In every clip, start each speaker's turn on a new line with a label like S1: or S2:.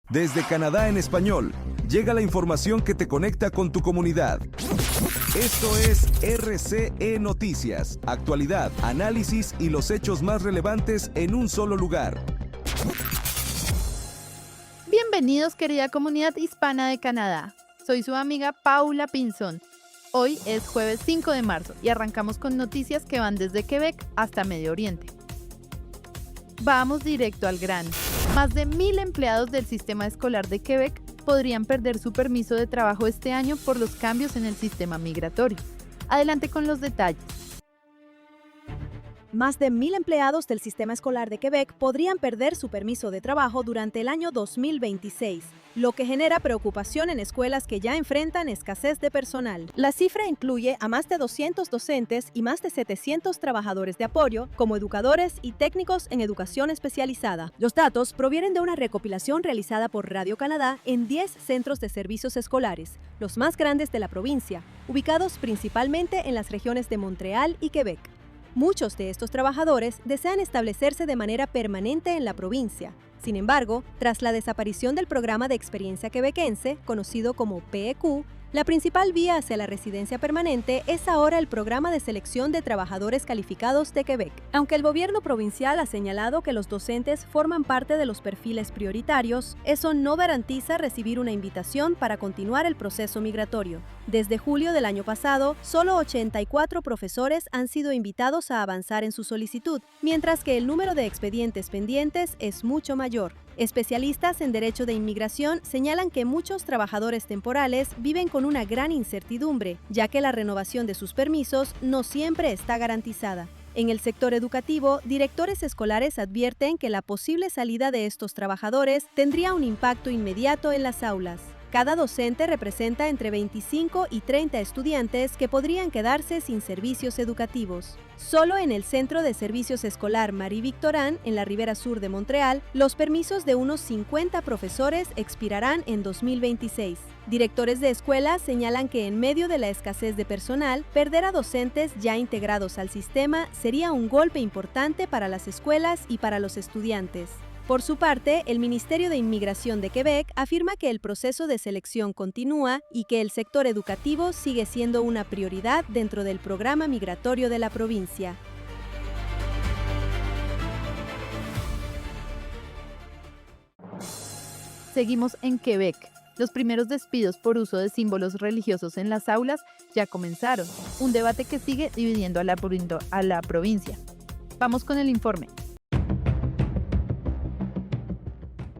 S1: Desde Canadá en español, llega la información que te conecta con tu comunidad. Esto es RCE Noticias, actualidad, análisis y los hechos más relevantes en un solo lugar.
S2: Bienvenidos, querida comunidad hispana de Canadá. Soy su amiga Paula Pinzón. Hoy es jueves 5 de marzo y arrancamos con noticias que van desde Quebec hasta Medio Oriente. Vamos directo al grano. Más de 1,000 empleados del sistema escolar de Quebec podrían perder su permiso de trabajo este año por los cambios en el sistema migratorio. Adelante con los detalles.
S3: Más de 1,000 empleados del sistema escolar de Quebec podrían perder su permiso de trabajo durante el año 2026, lo que genera preocupación en escuelas que ya enfrentan escasez de personal. La cifra incluye a más de 200 docentes y más de 700 trabajadores de apoyo, como educadores y técnicos en educación especializada. Los datos provienen de una recopilación realizada por Radio Canadá en 10 centros de servicios escolares, los más grandes de la provincia, ubicados principalmente en las regiones de Montreal y Quebec. Muchos de estos trabajadores desean establecerse de manera permanente en la provincia. Sin embargo, tras la desaparición del programa de experiencia quebequense, conocido como PEQ, la principal vía hacia la residencia permanente es ahora el Programa de Selección de Trabajadores Calificados de Quebec. Aunque el gobierno provincial ha señalado que los docentes forman parte de los perfiles prioritarios, eso no garantiza recibir una invitación para continuar el proceso migratorio. Desde julio del año pasado, solo 84 profesores han sido invitados a avanzar en su solicitud, mientras que el número de expedientes pendientes es mucho mayor. Especialistas en derecho de inmigración señalan que muchos trabajadores temporales viven con una gran incertidumbre, ya que la renovación de sus permisos no siempre está garantizada. En el sector educativo, directores escolares advierten que la posible salida de estos trabajadores tendría un impacto inmediato en las aulas. Cada docente representa entre 25 y 30 estudiantes que podrían quedarse sin servicios educativos. Solo en el Centro de Servicios Escolar Marie-Victorin, en la ribera sur de Montreal, los permisos de unos 50 profesores expirarán en 2026. Directores de escuelas señalan que en medio de la escasez de personal, perder a docentes ya integrados al sistema sería un golpe importante para las escuelas y para los estudiantes. Por su parte, el Ministerio de Inmigración de Quebec afirma que el proceso de selección continúa y que el sector educativo sigue siendo una prioridad dentro del programa migratorio de la provincia.
S2: Seguimos en Quebec. Los primeros despidos por uso de símbolos religiosos en las aulas ya comenzaron, un debate que sigue dividiendo a la provincia. Vamos con el informe.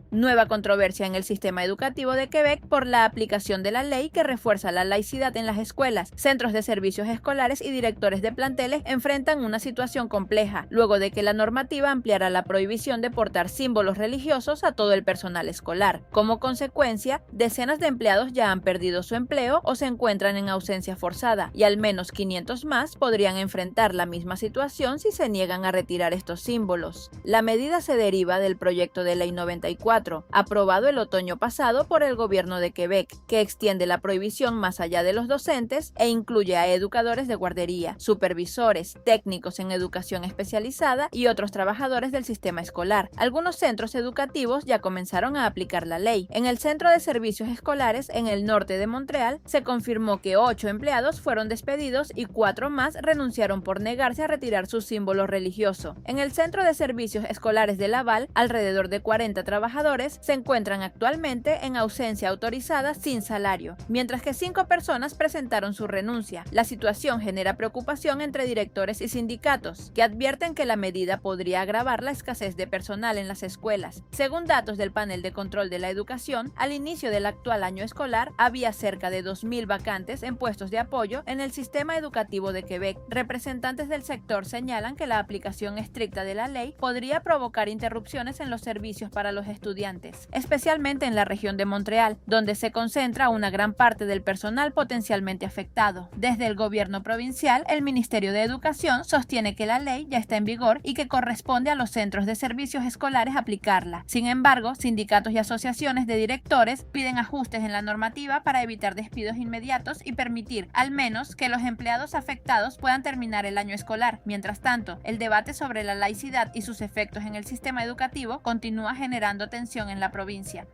S4: Nueva controversia en el sistema educativo de Quebec por la aplicación de la ley que refuerza la laicidad en las escuelas. Centros de servicios escolares y directores de planteles enfrentan una situación compleja, luego de que la normativa ampliara la prohibición de portar símbolos religiosos a todo el personal escolar. Como consecuencia, decenas de empleados ya han perdido su empleo o se encuentran en ausencia forzada, y al menos 500 más podrían enfrentar la misma situación si se niegan a retirar estos símbolos. La medida se deriva del proyecto de ley 94, aprobado el otoño pasado por el gobierno de Quebec, que extiende la prohibición más allá de los docentes e incluye a educadores de guardería, supervisores, técnicos en educación especializada y otros trabajadores del sistema escolar. Algunos centros educativos ya comenzaron a aplicar la ley. En el Centro de Servicios Escolares en el norte de Montreal se confirmó que 8 empleados fueron despedidos y 4 más renunciaron por negarse a retirar su símbolo religioso. En el Centro de Servicios Escolares de Laval, alrededor de 40 trabajadores se encuentran actualmente en ausencia autorizada sin salario, mientras que 5 personas presentaron su renuncia. La situación genera preocupación entre directores y sindicatos, que advierten que la medida podría agravar la escasez de personal en las escuelas. Según datos del Panel de Control de la Educación, al inicio del actual año escolar había cerca de 2,000 vacantes en puestos de apoyo en el sistema educativo de Quebec. Representantes del sector señalan que la aplicación estricta de la ley podría provocar interrupciones en los servicios para los estudiantes, especialmente en la región de Montreal, donde se concentra una gran parte del personal potencialmente afectado. Desde el gobierno provincial, el Ministerio de Educación sostiene que la ley ya está en vigor y que corresponde a los centros de servicios escolares aplicarla. Sin embargo, sindicatos y asociaciones de directores piden ajustes en la normativa para evitar despidos inmediatos y permitir, al menos, que los empleados afectados puedan terminar el año escolar. Mientras tanto, el debate sobre la laicidad y sus efectos en el sistema educativo continúa generando tensión en la provincia.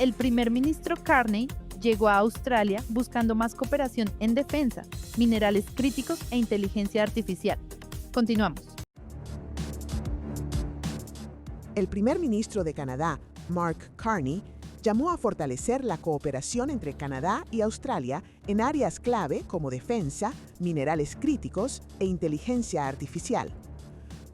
S2: El primer ministro Carney llegó a Australia buscando más cooperación en defensa, minerales críticos e inteligencia artificial. Continuamos.
S5: El primer ministro de Canadá, Mark Carney, llamó a fortalecer la cooperación entre Canadá y Australia en áreas clave como defensa, minerales críticos e inteligencia artificial.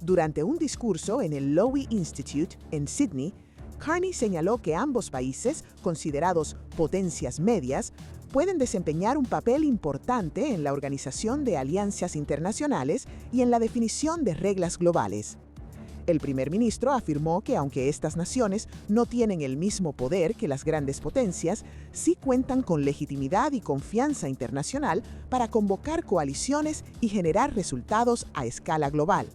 S5: Durante un discurso en el Lowy Institute en Sydney, Carney señaló que ambos países, considerados potencias medias, pueden desempeñar un papel importante en la organización de alianzas internacionales y en la definición de reglas globales. El primer ministro afirmó que aunque estas naciones no tienen el mismo poder que las grandes potencias, sí cuentan con legitimidad y confianza internacional para convocar coaliciones y generar resultados a escala global.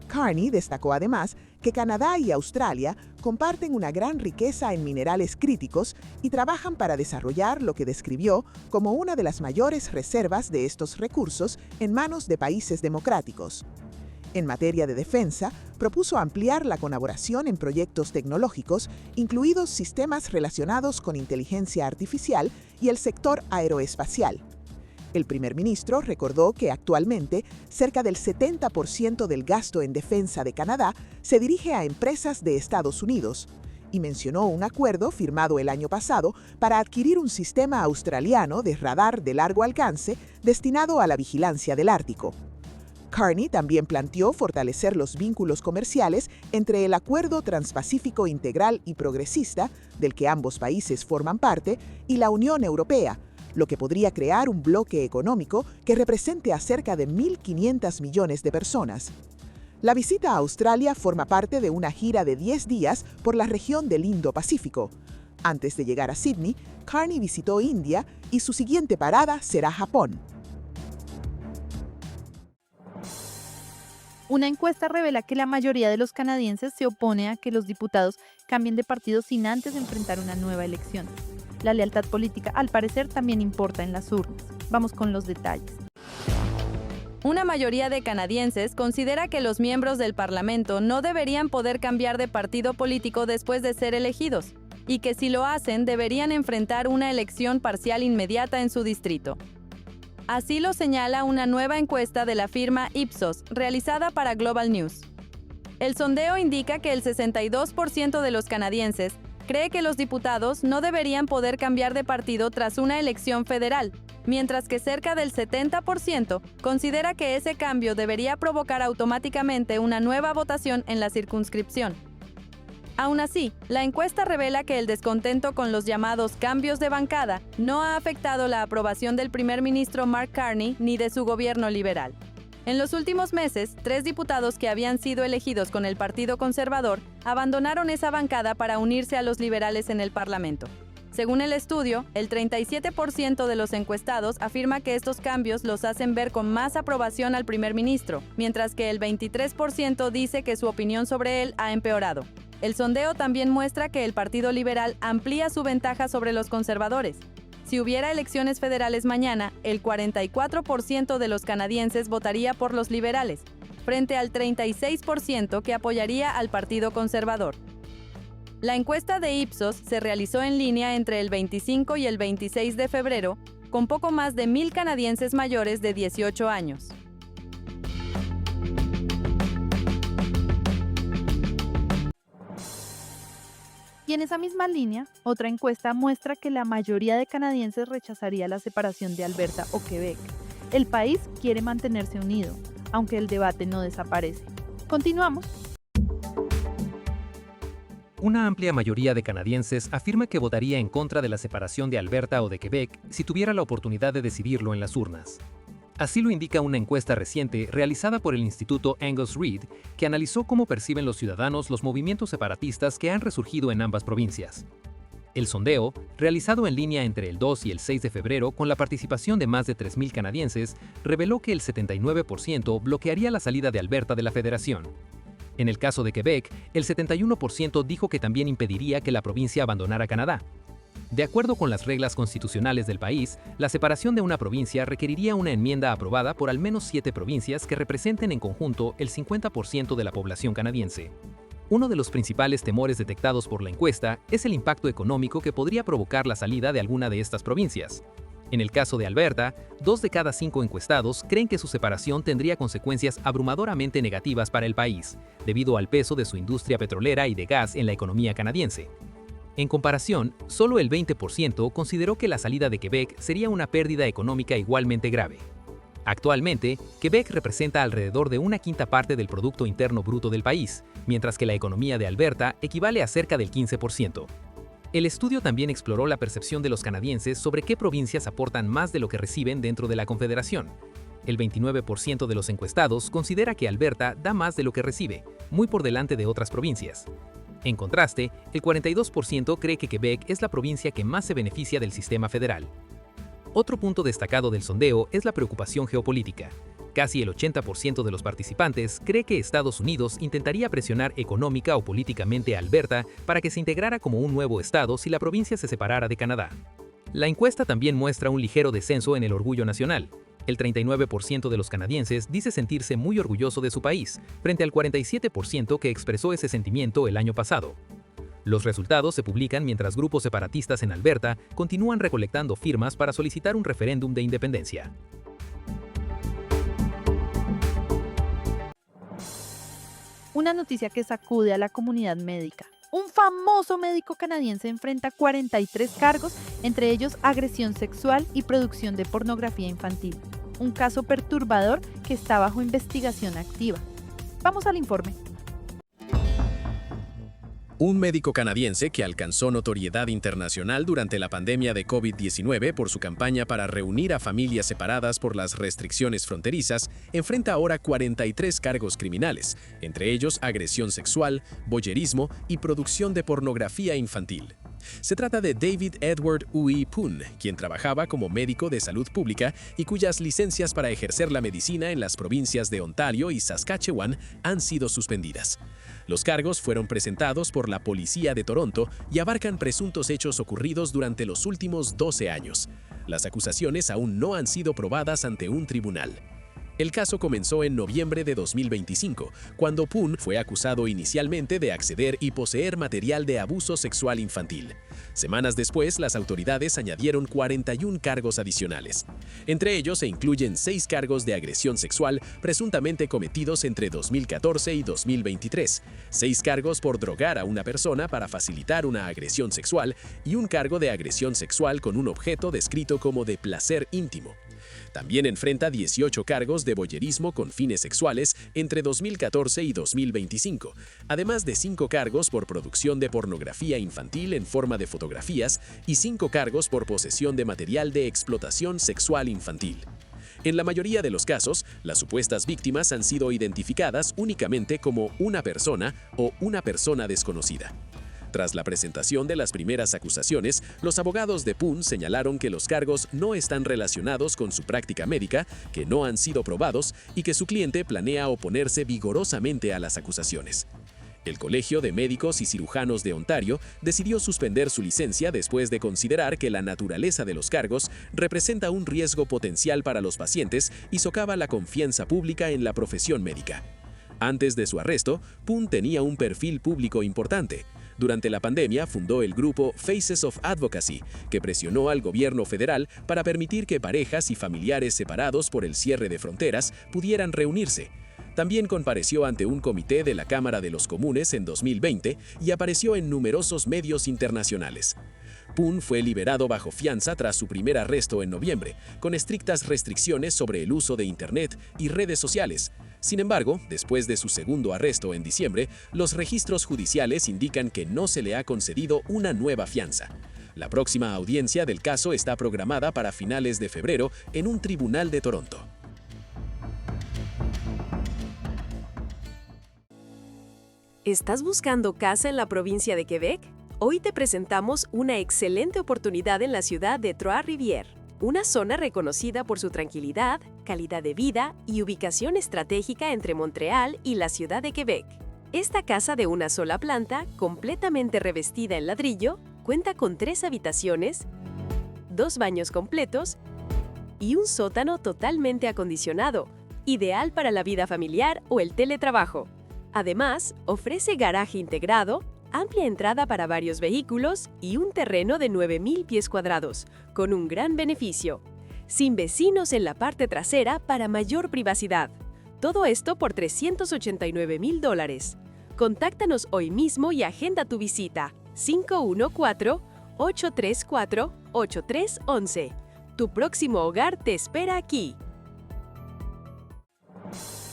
S5: Carney destacó además que Canadá y Australia comparten una gran riqueza en minerales críticos y trabajan para desarrollar lo que describió como una de las mayores reservas de estos recursos en manos de países democráticos. En materia de defensa, propuso ampliar la colaboración en proyectos tecnológicos, incluidos sistemas relacionados con inteligencia artificial y el sector aeroespacial. El primer ministro recordó que actualmente cerca del 70% del gasto en defensa de Canadá se dirige a empresas de Estados Unidos y mencionó un acuerdo firmado el año pasado para adquirir un sistema australiano de radar de largo alcance destinado a la vigilancia del Ártico. Carney también planteó fortalecer los vínculos comerciales entre el Acuerdo Transpacífico Integral y Progresista, del que ambos países forman parte, y la Unión Europea, lo que podría crear un bloque económico que represente a cerca de 1.500 millones de personas. La visita a Australia forma parte de una gira de 10 días por la región del Indo-Pacífico. Antes de llegar a Sydney, Carney visitó India y su siguiente parada será Japón.
S2: Una encuesta revela que la mayoría de los canadienses se opone a que los diputados cambien de partido sin antes enfrentar una nueva elección. La lealtad política, al parecer, también importa en las urnas. Vamos con los detalles.
S6: Una mayoría de canadienses considera que los miembros del Parlamento no deberían poder cambiar de partido político después de ser elegidos, y que si lo hacen deberían enfrentar una elección parcial inmediata en su distrito. Así lo señala una nueva encuesta de la firma Ipsos, realizada para Global News. El sondeo indica que el 62% de los canadienses cree que los diputados no deberían poder cambiar de partido tras una elección federal, mientras que cerca del 70% considera que ese cambio debería provocar automáticamente una nueva votación en la circunscripción. Aún así, la encuesta revela que el descontento con los llamados cambios de bancada no ha afectado la aprobación del primer ministro Mark Carney ni de su gobierno liberal. En los últimos meses, 3 diputados que habían sido elegidos con el Partido Conservador abandonaron esa bancada para unirse a los liberales en el Parlamento. Según el estudio, el 37% de los encuestados afirma que estos cambios los hacen ver con más aprobación al primer ministro, mientras que el 23% dice que su opinión sobre él ha empeorado. El sondeo también muestra que el Partido Liberal amplía su ventaja sobre los conservadores. Si hubiera elecciones federales mañana, el 44% de los canadienses votaría por los liberales, frente al 36% que apoyaría al Partido Conservador. La encuesta de Ipsos se realizó en línea entre el 25 y el 26 de febrero, con poco más de 1,000 canadienses mayores de 18 años.
S2: Y en esa misma línea, otra encuesta muestra que la mayoría de canadienses rechazaría la separación de Alberta o Quebec. El país quiere mantenerse unido, aunque el debate no desaparece. Continuamos.
S7: Una amplia mayoría de canadienses afirma que votaría en contra de la separación de Alberta o de Quebec si tuviera la oportunidad de decidirlo en las urnas. Así lo indica una encuesta reciente realizada por el Instituto Angus Reid, que analizó cómo perciben los ciudadanos los movimientos separatistas que han resurgido en ambas provincias. El sondeo, realizado en línea entre el 2 y el 6 de febrero con la participación de más de 3,000 canadienses, reveló que el 79% bloquearía la salida de Alberta de la federación. En el caso de Quebec, el 71% dijo que también impediría que la provincia abandonara Canadá. De acuerdo con las reglas constitucionales del país, la separación de una provincia requeriría una enmienda aprobada por al menos 7 provincias que representen en conjunto el 50% de la población canadiense. Uno de los principales temores detectados por la encuesta es el impacto económico que podría provocar la salida de alguna de estas provincias. En el caso de Alberta, 2 de cada 5 encuestados creen que su separación tendría consecuencias abrumadoramente negativas para el país, debido al peso de su industria petrolera y de gas en la economía canadiense. En comparación, solo el 20% consideró que la salida de Quebec sería una pérdida económica igualmente grave. Actualmente, Quebec representa alrededor de 1/5 parte del Producto Interno Bruto del país, mientras que la economía de Alberta equivale a cerca del 15%. El estudio también exploró la percepción de los canadienses sobre qué provincias aportan más de lo que reciben dentro de la Confederación. El 29% de los encuestados considera que Alberta da más de lo que recibe, muy por delante de otras provincias. En contraste, el 42% cree que Quebec es la provincia que más se beneficia del sistema federal. Otro punto destacado del sondeo es la preocupación geopolítica. Casi el 80% de los participantes cree que Estados Unidos intentaría presionar económica o políticamente a Alberta para que se integrara como un nuevo estado si la provincia se separara de Canadá. La encuesta también muestra un ligero descenso en el orgullo nacional. El 39% de los canadienses dice sentirse muy orgulloso de su país, frente al 47% que expresó ese sentimiento el año pasado. Los resultados se publican mientras grupos separatistas en Alberta continúan recolectando firmas para solicitar un referéndum de independencia.
S2: Una noticia que sacude a la comunidad médica. Un famoso médico canadiense enfrenta 43 cargos, entre ellos agresión sexual y producción de pornografía infantil. Un caso perturbador que está bajo investigación activa. Vamos al informe.
S8: Un médico canadiense que alcanzó notoriedad internacional durante la pandemia de COVID-19 por su campaña para reunir a familias separadas por las restricciones fronterizas, enfrenta ahora 43 cargos criminales, entre ellos agresión sexual, voyeurismo y producción de pornografía infantil. Se trata de David Edward Uy Poon, quien trabajaba como médico de salud pública y cuyas licencias para ejercer la medicina en las provincias de Ontario y Saskatchewan han sido suspendidas. Los cargos fueron presentados por la Policía de Toronto y abarcan presuntos hechos ocurridos durante los últimos 12 años. Las acusaciones aún no han sido probadas ante un tribunal. El caso comenzó en noviembre de 2025, cuando Poon fue acusado inicialmente de acceder y poseer material de abuso sexual infantil. Semanas después, las autoridades añadieron 41 cargos adicionales. Entre ellos se incluyen 6 cargos de agresión sexual presuntamente cometidos entre 2014 y 2023, 6 cargos por drogar a una persona para facilitar una agresión sexual y un cargo de agresión sexual con un objeto descrito como de placer íntimo. También enfrenta 18 cargos de voyeurismo con fines sexuales entre 2014 y 2025, además de 5 cargos por producción de pornografía infantil en forma de fotografías y 5 cargos por posesión de material de explotación sexual infantil. En la mayoría de los casos, las supuestas víctimas han sido identificadas únicamente como una persona o una persona desconocida. Tras la presentación de las primeras acusaciones, los abogados de Poon señalaron que los cargos no están relacionados con su práctica médica, que no han sido probados y que su cliente planea oponerse vigorosamente a las acusaciones. El Colegio de Médicos y Cirujanos de Ontario decidió suspender su licencia después de considerar que la naturaleza de los cargos representa un riesgo potencial para los pacientes y socava la confianza pública en la profesión médica. Antes de su arresto, Poon tenía un perfil público importante. Durante la pandemia fundó el grupo Faces of Advocacy, que presionó al gobierno federal para permitir que parejas y familiares separados por el cierre de fronteras pudieran reunirse. También compareció ante un comité de la Cámara de los Comunes en 2020 y apareció en numerosos medios internacionales. Poon fue liberado bajo fianza tras su primer arresto en noviembre, con estrictas restricciones sobre el uso de Internet y redes sociales. Sin embargo, después de su segundo arresto en diciembre, los registros judiciales indican que no se le ha concedido una nueva fianza. La próxima audiencia del caso está programada para finales de febrero en un tribunal de Toronto.
S9: ¿Estás buscando casa en la provincia de Quebec? Hoy te presentamos una excelente oportunidad en la ciudad de Trois-Rivières, una zona reconocida por su tranquilidad, calidad de vida y ubicación estratégica entre Montreal y la ciudad de Quebec. Esta casa de una sola planta, completamente revestida en ladrillo, cuenta con 3 habitaciones, 2 baños completos y un sótano totalmente acondicionado, ideal para la vida familiar o el teletrabajo. Además, ofrece garaje integrado, amplia entrada para varios vehículos y un terreno de 9,000 pies cuadrados, con un gran beneficio. Sin vecinos en la parte trasera para mayor privacidad. Todo esto por $389,000. Contáctanos hoy mismo y agenda tu visita. 514-834-8311. Tu próximo hogar te espera aquí.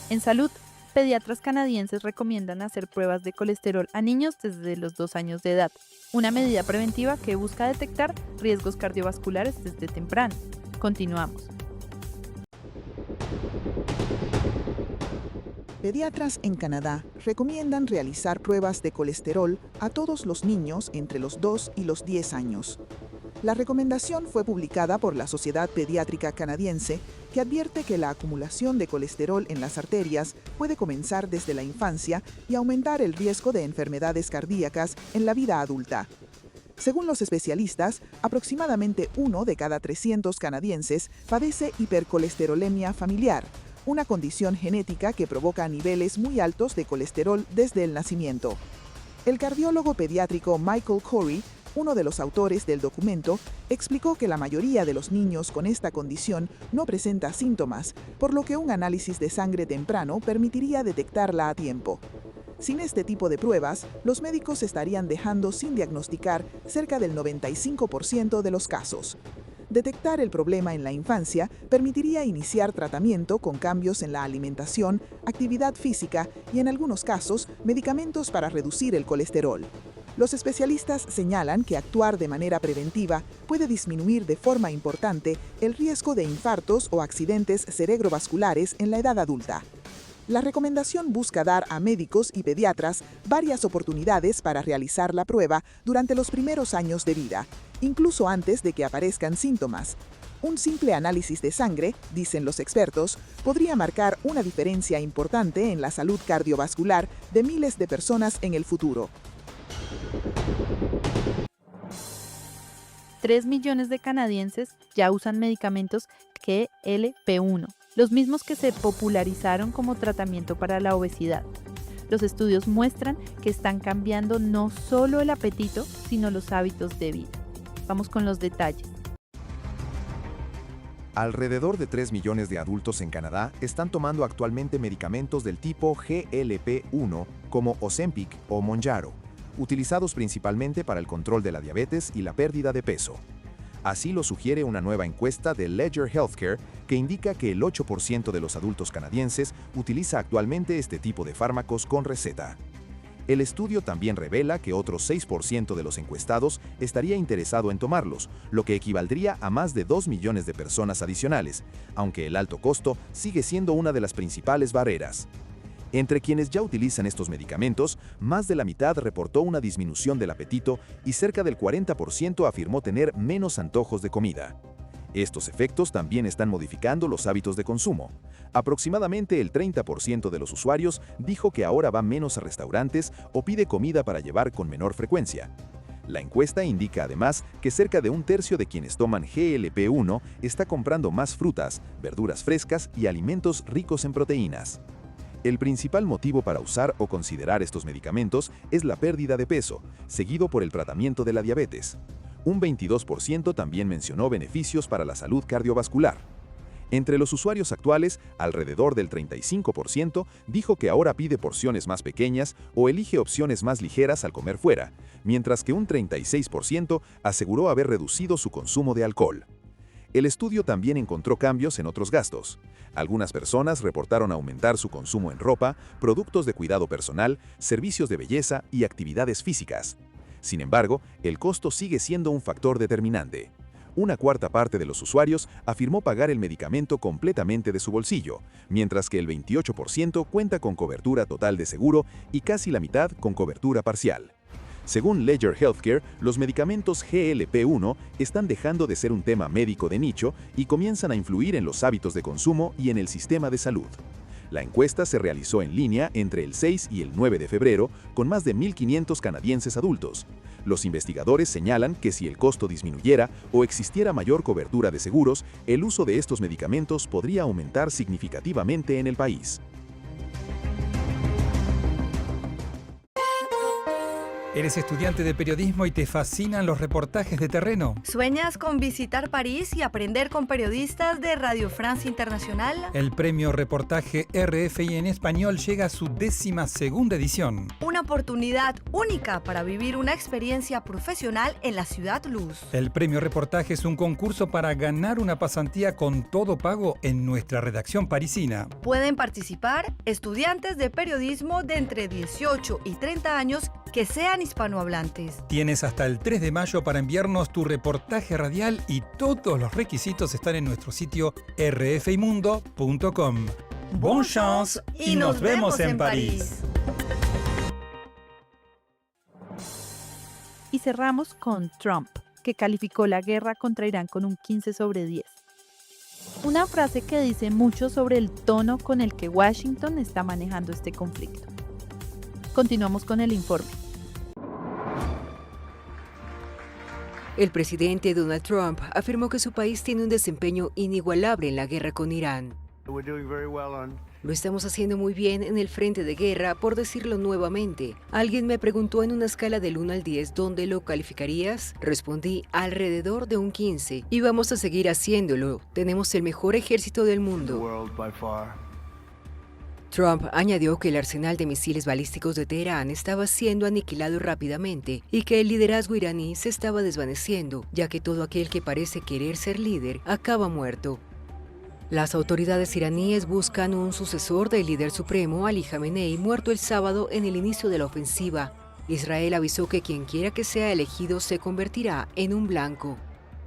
S2: En salud, pediatras canadienses recomiendan hacer pruebas de colesterol a niños desde los 2 años de edad, una medida preventiva que busca detectar riesgos cardiovasculares desde temprano. Continuamos.
S5: Pediatras en Canadá recomiendan realizar pruebas de colesterol a todos los niños entre los 2 y los 10 años. La recomendación fue publicada por la Sociedad Pediátrica Canadiense, que advierte que la acumulación de colesterol en las arterias puede comenzar desde la infancia y aumentar el riesgo de enfermedades cardíacas en la vida adulta. Según los especialistas, aproximadamente 1 de cada 300 canadienses padece hipercolesterolemia familiar, una condición genética que provoca niveles muy altos de colesterol desde el nacimiento. El cardiólogo pediátrico Michael Corey, uno de los autores del documento, explicó que la mayoría de los niños con esta condición no presenta síntomas, por lo que un análisis de sangre temprano permitiría detectarla a tiempo. Sin este tipo de pruebas, los médicos estarían dejando sin diagnosticar cerca del 95% de los casos. Detectar el problema en la infancia permitiría iniciar tratamiento con cambios en la alimentación, actividad física y, en algunos casos, medicamentos para reducir el colesterol. Los especialistas señalan que actuar de manera preventiva puede disminuir de forma importante el riesgo de infartos o accidentes cerebrovasculares en la edad adulta. La recomendación busca dar a médicos y pediatras varias oportunidades para realizar la prueba durante los primeros años de vida, incluso antes de que aparezcan síntomas. Un simple análisis de sangre, dicen los expertos, podría marcar una diferencia importante en la salud cardiovascular de miles de personas en el futuro.
S2: 3 millones de canadienses ya usan medicamentos GLP-1, los mismos que se popularizaron como tratamiento para la obesidad. Los estudios muestran que están cambiando no solo el apetito, sino los hábitos de vida. Vamos con los detalles.
S10: Alrededor de 3 millones de adultos en Canadá están tomando actualmente medicamentos del tipo GLP-1 como Ozempic o Mounjaro, utilizados principalmente para el control de la diabetes y la pérdida de peso. Así lo sugiere una nueva encuesta de Ledger Healthcare que indica que el 8% de los adultos canadienses utiliza actualmente este tipo de fármacos con receta. El estudio también revela que otro 6% de los encuestados estaría interesado en tomarlos, lo que equivaldría a más de 2 millones de personas adicionales, aunque el alto costo sigue siendo una de las principales barreras. Entre quienes ya utilizan estos medicamentos, más de la mitad reportó una disminución del apetito y cerca del 40% afirmó tener menos antojos de comida. Estos efectos también están modificando los hábitos de consumo. Aproximadamente el 30% de los usuarios dijo que ahora va menos a restaurantes o pide comida para llevar con menor frecuencia. La encuesta indica además que cerca de un tercio de quienes toman GLP-1 está comprando más frutas, verduras frescas y alimentos ricos en proteínas. El principal motivo para usar o considerar estos medicamentos es la pérdida de peso, seguido por el tratamiento de la diabetes. Un 22% también mencionó beneficios para la salud cardiovascular. Entre los usuarios actuales, alrededor del 35% dijo que ahora pide porciones más pequeñas o elige opciones más ligeras al comer fuera, mientras que un 36% aseguró haber reducido su consumo de alcohol. El estudio también encontró cambios en otros gastos. Algunas personas reportaron aumentar su consumo en ropa, productos de cuidado personal, servicios de belleza y actividades físicas. Sin embargo, el costo sigue siendo un factor determinante. Una cuarta parte de los usuarios afirmó pagar el medicamento completamente de su bolsillo, mientras que el 28% cuenta con cobertura total de seguro y casi la mitad con cobertura parcial. Según Ledger Healthcare, los medicamentos GLP-1 están dejando de ser un tema médico de nicho y comienzan a influir en los hábitos de consumo y en el sistema de salud. La encuesta se realizó en línea entre el 6 y el 9 de febrero con más de 1.500 canadienses adultos. Los investigadores señalan que si el costo disminuyera o existiera mayor cobertura de seguros, el uso de estos medicamentos podría aumentar significativamente en el país.
S11: ¿Eres estudiante de periodismo y te fascinan los reportajes de terreno?
S12: ¿Sueñas con visitar París y aprender con periodistas de Radio France Internacional?
S11: El premio Reportaje RFI en Español llega a su 12ª edición.
S12: Una oportunidad única para vivir una experiencia profesional en la Ciudad Luz.
S11: El premio Reportaje es un concurso para ganar una pasantía con todo pago en nuestra redacción parisina.
S12: Pueden participar estudiantes de periodismo de entre 18 y 30 años que sean hispanohablantes.
S11: Tienes hasta el 3 de mayo para enviarnos tu reportaje radial y todos los requisitos están en nuestro sitio rfimundo.com. Bon chance y nos vemos en París.
S2: Y cerramos con Trump, que calificó la guerra contra Irán con un 15/10. Una frase que dice mucho sobre el tono con el que Washington está manejando este conflicto. Continuamos con el informe.
S13: El presidente Donald Trump afirmó que su país tiene un desempeño inigualable en la guerra con Irán. Lo estamos haciendo muy bien en el frente de guerra, por decirlo nuevamente. Alguien me preguntó en una escala del 1 al 10 ¿dónde lo calificarías? Respondí alrededor de un 15 y vamos a seguir haciéndolo. Tenemos el mejor ejército del mundo. Trump añadió que el arsenal de misiles balísticos de Teherán estaba siendo aniquilado rápidamente y que el liderazgo iraní se estaba desvaneciendo, ya que todo aquel que parece querer ser líder acaba muerto. Las autoridades iraníes buscan un sucesor del líder supremo, Ali Khamenei, muerto el sábado en el inicio de la ofensiva. Israel avisó que quien quiera que sea elegido se convertirá en un blanco.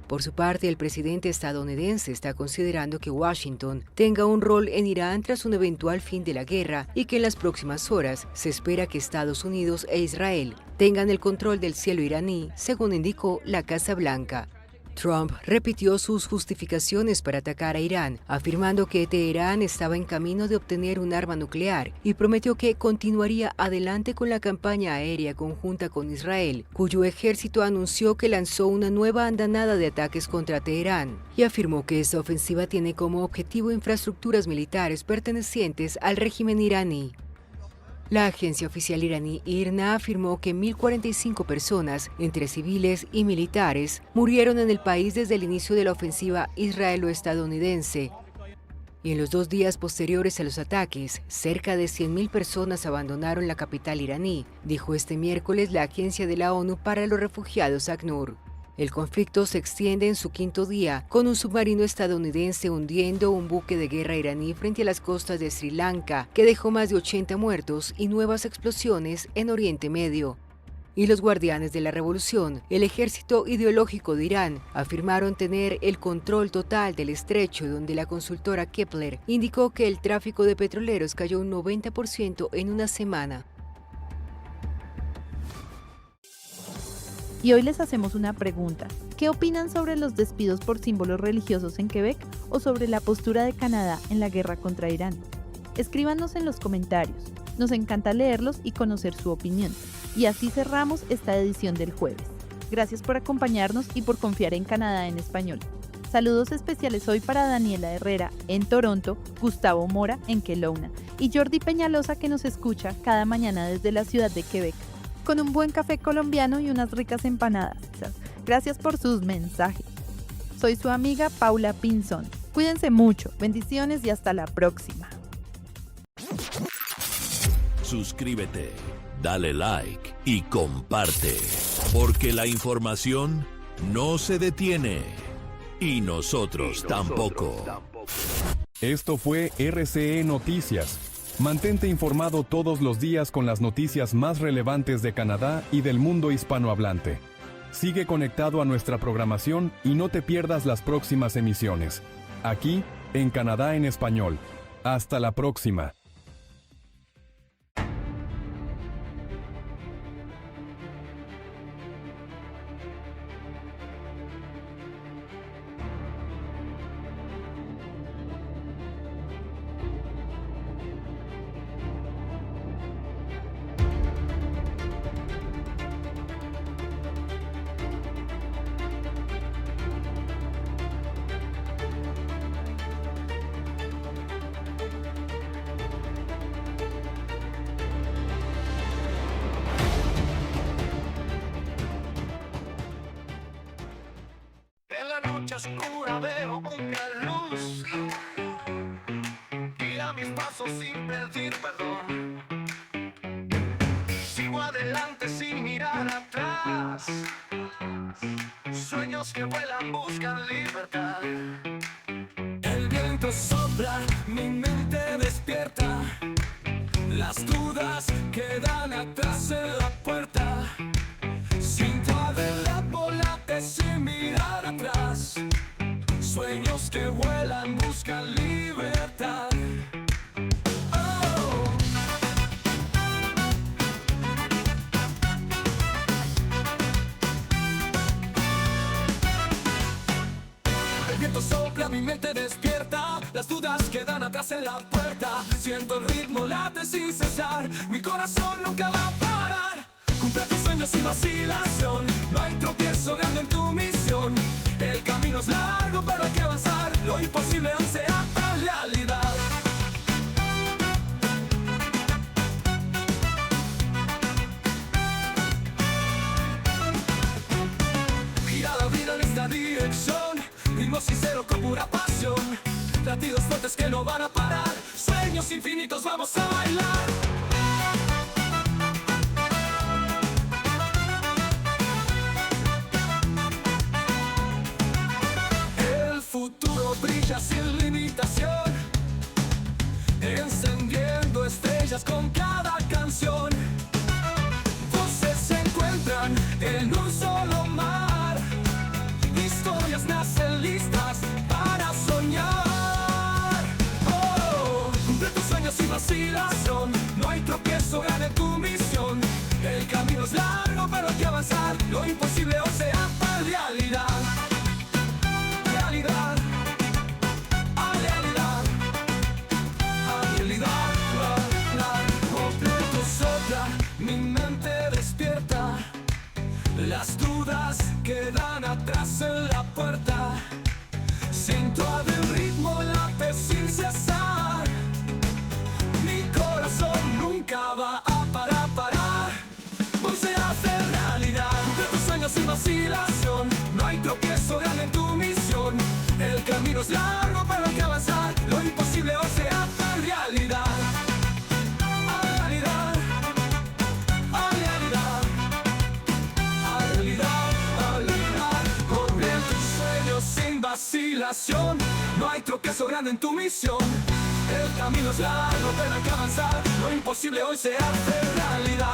S13: Por su parte, el presidente estadounidense está considerando que Washington tenga un rol en Irán tras un eventual fin de la guerra y que en las próximas horas se espera que Estados Unidos e Israel tengan el control del cielo iraní, según indicó la Casa Blanca. Trump repitió sus justificaciones para atacar a Irán, afirmando que Teherán estaba en camino de obtener un arma nuclear y prometió que continuaría adelante con la campaña aérea conjunta con Israel, cuyo ejército anunció que lanzó una nueva andanada de ataques contra Teherán, y afirmó que esta ofensiva tiene como objetivo infraestructuras militares pertenecientes al régimen iraní. La agencia oficial iraní IRNA afirmó que 1.045 personas, entre civiles y militares, murieron en el país desde el inicio de la ofensiva israelo-estadounidense. Y en los 2 días posteriores a los ataques, cerca de 100.000 personas abandonaron la capital iraní, dijo este miércoles la Agencia de la ONU para los Refugiados ACNUR. El conflicto se extiende en su 5º día, con un submarino estadounidense hundiendo un buque de guerra iraní frente a las costas de Sri Lanka, que dejó más de 80 muertos y nuevas explosiones en Oriente Medio. Y los guardianes de la revolución, el ejército ideológico de Irán, afirmaron tener el control total del estrecho, donde la consultora Kepler indicó que el tráfico de petroleros cayó un 90% en una semana.
S2: Y hoy les hacemos una pregunta. ¿Qué opinan sobre los despidos por símbolos religiosos en Quebec o sobre la postura de Canadá en la guerra contra Irán? Escríbanos en los comentarios. Nos encanta leerlos y conocer su opinión. Y así cerramos esta edición del jueves. Gracias por acompañarnos y por confiar en Canadá en español. Saludos especiales hoy para Daniela Herrera en Toronto, Gustavo Mora en Kelowna y Jordi Peñalosa, que nos escucha cada mañana desde la ciudad de Quebec, con un buen café colombiano y unas ricas empanadas. Gracias por sus mensajes. Soy su amiga Paula Pinzón. Cuídense mucho, bendiciones y hasta la próxima.
S14: Suscríbete, dale like y comparte, porque la información no se detiene y nosotros tampoco.
S15: Esto fue RCE Noticias. Mantente informado todos los días con las noticias más relevantes de Canadá y del mundo hispanohablante. Sigue conectado a nuestra programación y no te pierdas las próximas emisiones. Aquí, en Canadá en Español. Hasta la próxima.
S16: oscura veo una luz. Guía mis pasos sin pedir perdón. Sigo adelante sin mirar atrás. Sueños que vuelan buscan libertad. El viento sopla, mi mente despierta. Las dudas quedan atrás en la puerta. Siento adelante, volante sin mirar atrás. Sueños que vuelan buscan libertad. Sopla, mi mente despierta. Las dudas quedan atrás en la puerta. Siento el ritmo late sin cesar. Mi corazón nunca va a parar. Cumple tus sueños sin vacilación. No hay tropiezo grande en tu misión. El camino es largo pero hay que avanzar. Lo imposible aún se hace realidad. Gira la vida en esta dirección. Ritmo sincero con pura pasión. Latidos fuertes que no van a parar. Sueños infinitos, vamos a bailar. El futuro brilla sin limitación. Encendiendo estrellas con cada canción. Voces se encuentran en un solo mar. Historias nacen listas para soñar. Cumple tus sueños sin vacilación. No hay tropiezo grande en tu misión. El camino es largo pero hay que avanzar. Lo imposible hoy se hace realidad. Realidad. Realidad. Realidad. Completo sopla, mi mente despierta. Las dudas quedan atrás en la puerta. Siento el ritmo late sin cesar. Mi corazón nunca va a parar. Hoy se hace realidad. De tus sueños sin vacilación. No hay tropiezo grande en tu misión. El camino es largo pero hay que avanzar. Lo imposible hoy se hace realidad. Sin vacilación, no hay tropiezo grande en tu misión. El camino es largo, pero hay que avanzar. Lo imposible hoy se hace realidad.